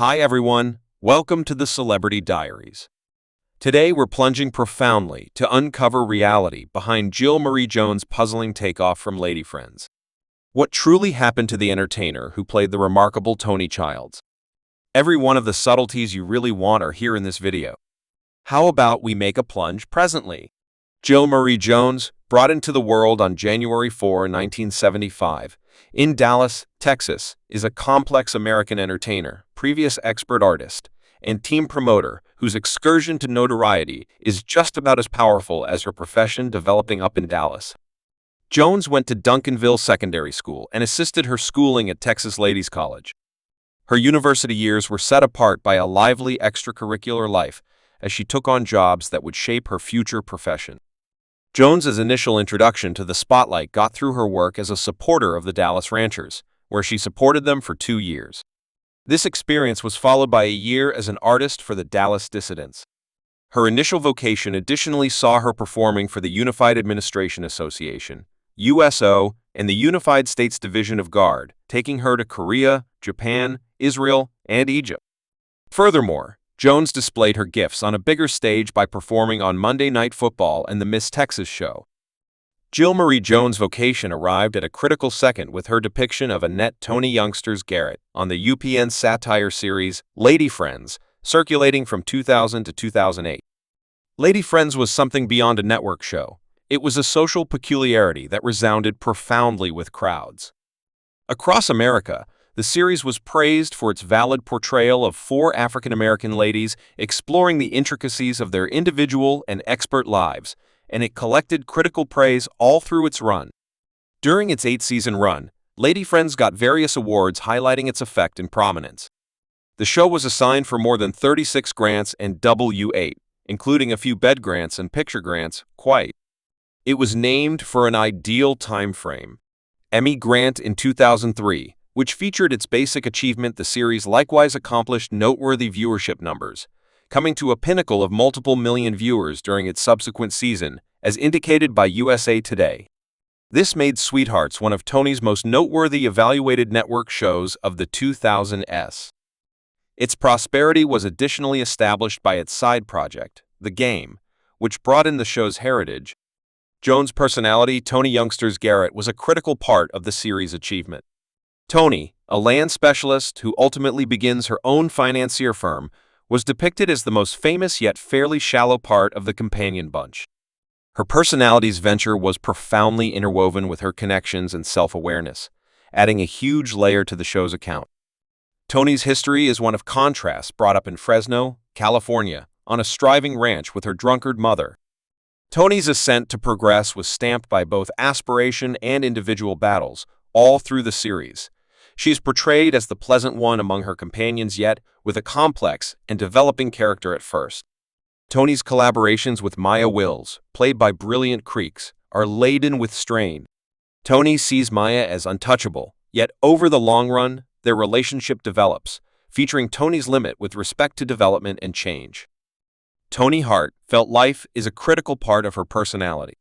Hi everyone, welcome to the Celebrity Diaries. Today we're plunging profoundly to uncover reality behind Jill Marie Jones' puzzling takeoff from Lady Friends. What truly happened to the entertainer who played the remarkable Toni Childs? Every one of the subtleties you really want are here in this video. How about we make a plunge presently? Jill Marie Jones, brought into the world on January 4, 1975, in Dallas, Texas, is a complex American entertainer, previous expert artist, and team promoter whose excursion to notoriety is just about as powerful as her profession developing up in Dallas. Jones went to Duncanville Secondary School and assisted her schooling at Texas Ladies College. Her university years were set apart by a lively extracurricular life as she took on jobs that would shape her future profession. Jones's initial introduction to the spotlight got through her work as a supporter of the Dallas Ranchers, where she supported them for 2 years. This experience was followed by a year as an artist for the Dallas Dissidents. Her initial vocation additionally saw her performing for the Unified Administration Association, USO, and the Unified States Division of Guard, taking her to Korea, Japan, Israel, and Egypt. Furthermore, Jones displayed her gifts on a bigger stage by performing on Monday Night Football and the Miss Texas show. Jill Marie Jones' vocation arrived at a critical second with her depiction of Annette Toni Youngsters Garrett on the UPN satire series Lady Friends, circulating from 2000 to 2008. Lady Friends was something beyond a network show. It was a social peculiarity that resounded profoundly with crowds. Across America, the series was praised for its valid portrayal of 4 African-American ladies exploring the intricacies of their individual and expert lives, and it collected critical praise all through its run. During its 8-season run, Lady Friends got various awards highlighting its effect and prominence. The show was assigned for more than 36 grants and W8, including a few bed grants and picture grants, quite. It was named for an ideal time frame. Emmy grant in 2003, which featured its basic achievement. The series likewise accomplished noteworthy viewership numbers, coming to a pinnacle of multiple million viewers during its subsequent season, as indicated by USA Today. This made Sweethearts one of Toni's most noteworthy evaluated network shows of the 2000s. Its prosperity was additionally established by its side project, The Game, which brought in the show's heritage. Jones' personality, Toni Youngsters Garrett, was a critical part of the series' achievement. Toni, a land specialist who ultimately begins her own financier firm, was depicted as the most famous yet fairly shallow part of the companion bunch. Her personality's venture was profoundly interwoven with her connections and self-awareness, adding a huge layer to the show's account. Toni's history is one of contrast, brought up in Fresno, California, on a striving ranch with her drunkard mother. Toni's ascent to progress was stamped by both aspiration and individual battles, all through the series. She is portrayed as the pleasant one among her companions, yet with a complex and developing character at first. Toni's collaborations with Maya Wills, played by brilliant Creeks, are laden with strain. Toni sees Maya as untouchable, yet over the long run, their relationship develops, featuring Toni's limit with respect to development and change. Toni Hart felt life is a critical part of her personality.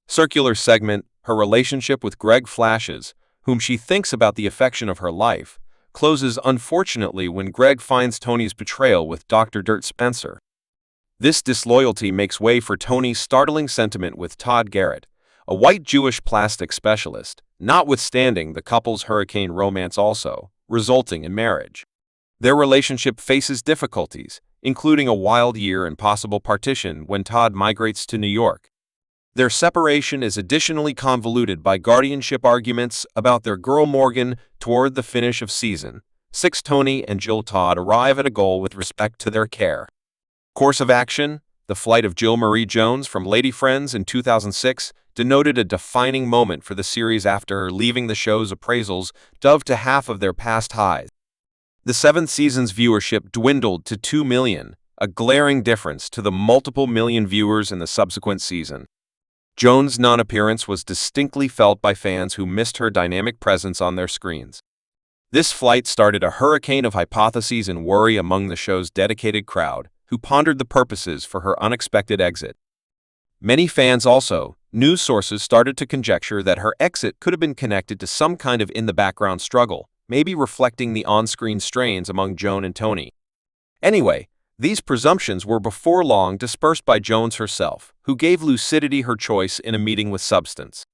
Circular segment, her relationship with Greg flashes, whom she thinks about the affection of her life, closes unfortunately when Greg finds Toni's betrayal with Dr. Dirt Spencer. This disloyalty makes way for Toni's startling sentiment with Todd Garrett, a white Jewish plastic specialist, notwithstanding the couple's hurricane romance also, resulting in marriage. Their relationship faces difficulties, including a wild year and possible partition when Todd migrates to New York. Their separation is additionally convoluted by guardianship arguments about their girl Morgan. Toward the finish of season 6, Toni and Jill Todd arrive at a goal with respect to their care. Course of action: the flight of Jill Marie Jones from Lady Friends in 2006 denoted a defining moment for the series after her leaving the show's appraisals dove to half of their past highs. The 7th season's viewership dwindled to 2 million, a glaring difference to the multiple million viewers in the subsequent season. Jones' non-appearance was distinctly felt by fans who missed her dynamic presence on their screens. This flight started a hurricane of hypotheses and worry among the show's dedicated crowd, who pondered the purposes for her unexpected exit. Many fans also, news sources started to conjecture that her exit could have been connected to some kind of in-the-background struggle, maybe reflecting the on-screen strains among Joan and Toni. Anyway, these presumptions were before long dispersed by Jones herself, who gave lucidity her choice in a meeting with Substance.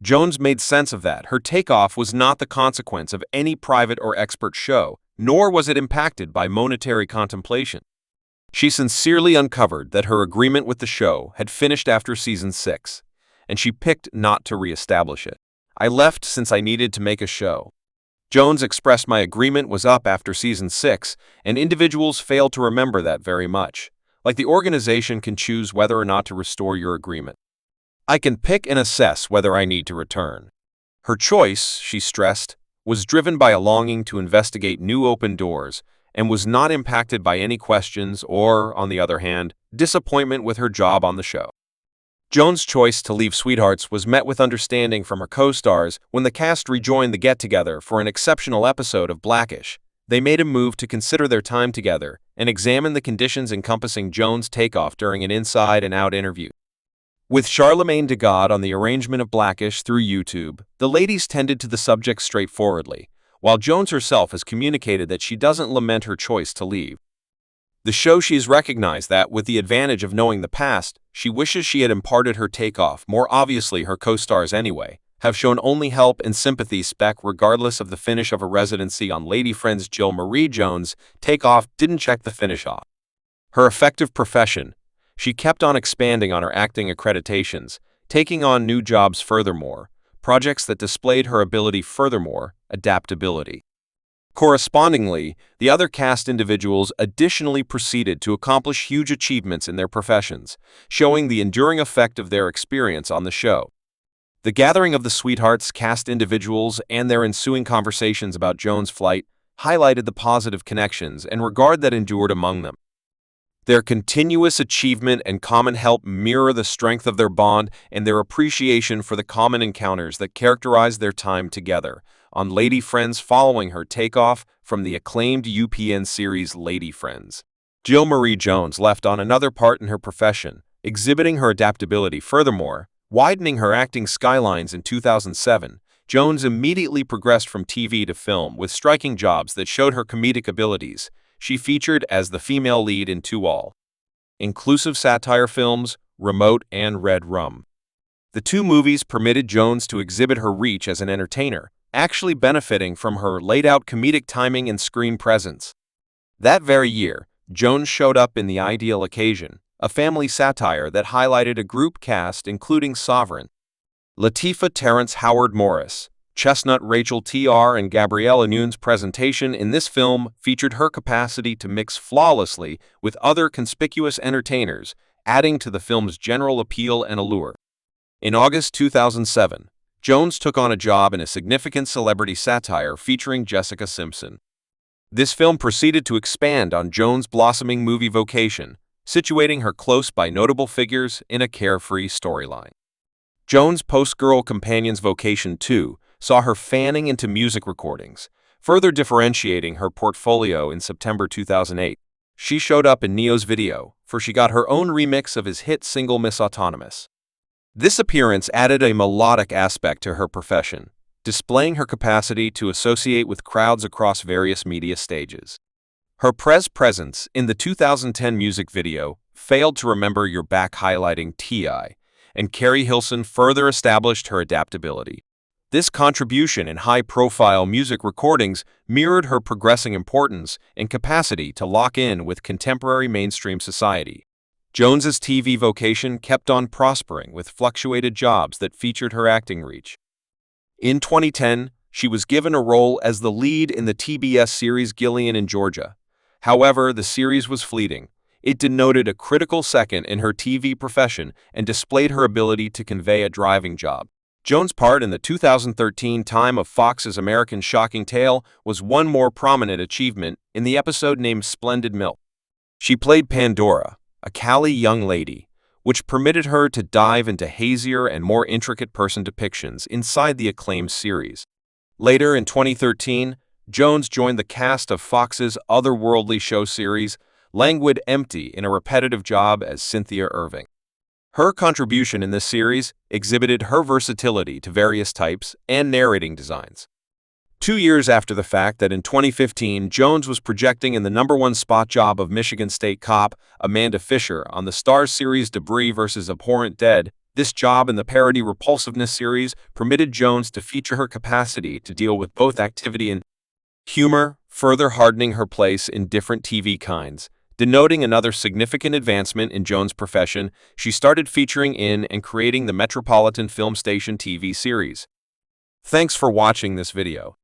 Jones made sense of that. Her takeoff was not the consequence of any private or expert show, nor was it impacted by monetary contemplation. She sincerely uncovered that her agreement with the show had finished after season 6, and she picked not to re-establish it. "I left since I needed to make a show." Jones expressed, "My agreement was up after season 6, and individuals fail to remember that very much. Like the organization can choose whether or not to restore your agreement. I can pick and assess whether I need to return." Her choice, she stressed, was driven by a longing to investigate new open doors and was not impacted by any questions or, on the other hand, disappointment with her job on the show. Jones' choice to leave Sweethearts was met with understanding from her co-stars when the cast rejoined the get-together for an exceptional episode of Blackish. They made a move to consider their time together and examine the conditions encompassing Jones' takeoff during an inside-and-out interview. With Charlemagne de God on the arrangement of Blackish through YouTube, the ladies tended to the subject straightforwardly, while Jones herself has communicated that she doesn't lament her choice to leave. The show she has recognized that, with the advantage of knowing the past, she wishes she had imparted her takeoff. More obviously, her co-stars anyway, have shown only help and sympathy spec regardless of the finish of a residency on Lady Friends. Jill Marie Jones' takeoff didn't check the finish off her effective profession. She kept on expanding on her acting accreditations, taking on new jobs furthermore, projects that displayed her ability furthermore, adaptability. Correspondingly, the other cast individuals additionally proceeded to accomplish huge achievements in their professions, showing the enduring effect of their experience on the show. The gathering of the Sweethearts cast individuals and their ensuing conversations about Jones' flight highlighted the positive connections and regard that endured among them. Their continuous achievement and common help mirror the strength of their bond and their appreciation for the common encounters that characterized their time together on Lady Friends following her takeoff from the acclaimed UPN series Lady Friends. Jill Marie Jones left on another part in her profession, exhibiting her adaptability furthermore, widening her acting skylines in 2007. Jones immediately progressed from TV to film with striking jobs that showed her comedic abilities. She featured as the female lead in two all-inclusive satire films, Remote and Red Rum. The two movies permitted Jones to exhibit her reach as an entertainer, actually benefiting from her laid-out comedic timing and screen presence. That very year, Jones showed up in The Ideal Occasion, a family satire that highlighted a group cast including Sovereign, Latifah, Terrence Howard Morris, Chestnut, Rachel T.R. and Gabrielle Union's presentation in this film featured her capacity to mix flawlessly with other conspicuous entertainers, adding to the film's general appeal and allure. In August 2007, Jones took on a job in a significant celebrity satire featuring Jessica Simpson. This film proceeded to expand on Jones' blossoming movie Vocation, situating her close by notable figures in a carefree storyline. Jones' post-Girl Companions Vocation 2 saw her fanning into music recordings, further differentiating her portfolio in September 2008. She showed up in Neo's video, for she got her own remix of his hit single Miss Autonomous. This appearance added a melodic aspect to her profession, displaying her capacity to associate with crowds across various media stages. Her presence in the 2010 music video, Failed to Remember Your Back, highlighting T.I., and Carrie Hilson, further established her adaptability. This contribution in high-profile music recordings mirrored her progressing importance and capacity to lock in with contemporary mainstream society. Jones's TV vocation kept on prospering with fluctuated jobs that featured her acting reach. In 2010, she was given a role as the lead in the TBS series Gillian in Georgia. However, the series was fleeting. It denoted a critical second in her TV profession and displayed her ability to convey a driving job. Jones' part in the 2013 time of Fox's American Shocking Tale was one more prominent achievement in the episode named Splendid Milk. She played Pandora, a Cali young lady, which permitted her to dive into hazier and more intricate person depictions inside the acclaimed series. Later in 2013, Jones joined the cast of Fox's otherworldly show series, Languid Empty, in a repetitive job as Cynthia Irving. Her contribution in this series exhibited her versatility to various types and narrating designs. 2 years after the fact that in 2015, Jones was projecting in the #1 spot job of Michigan State cop Amanda Fisher on the Starz series Debris vs. Abhorrent Dead. This job in the parody Repulsiveness series permitted Jones to feature her capacity to deal with both activity and humor, further hardening her place in different TV kinds. Denoting another significant advancement in Jones' profession, she started featuring in and creating the Metropolitan Film Station TV series. Thanks for watching this video.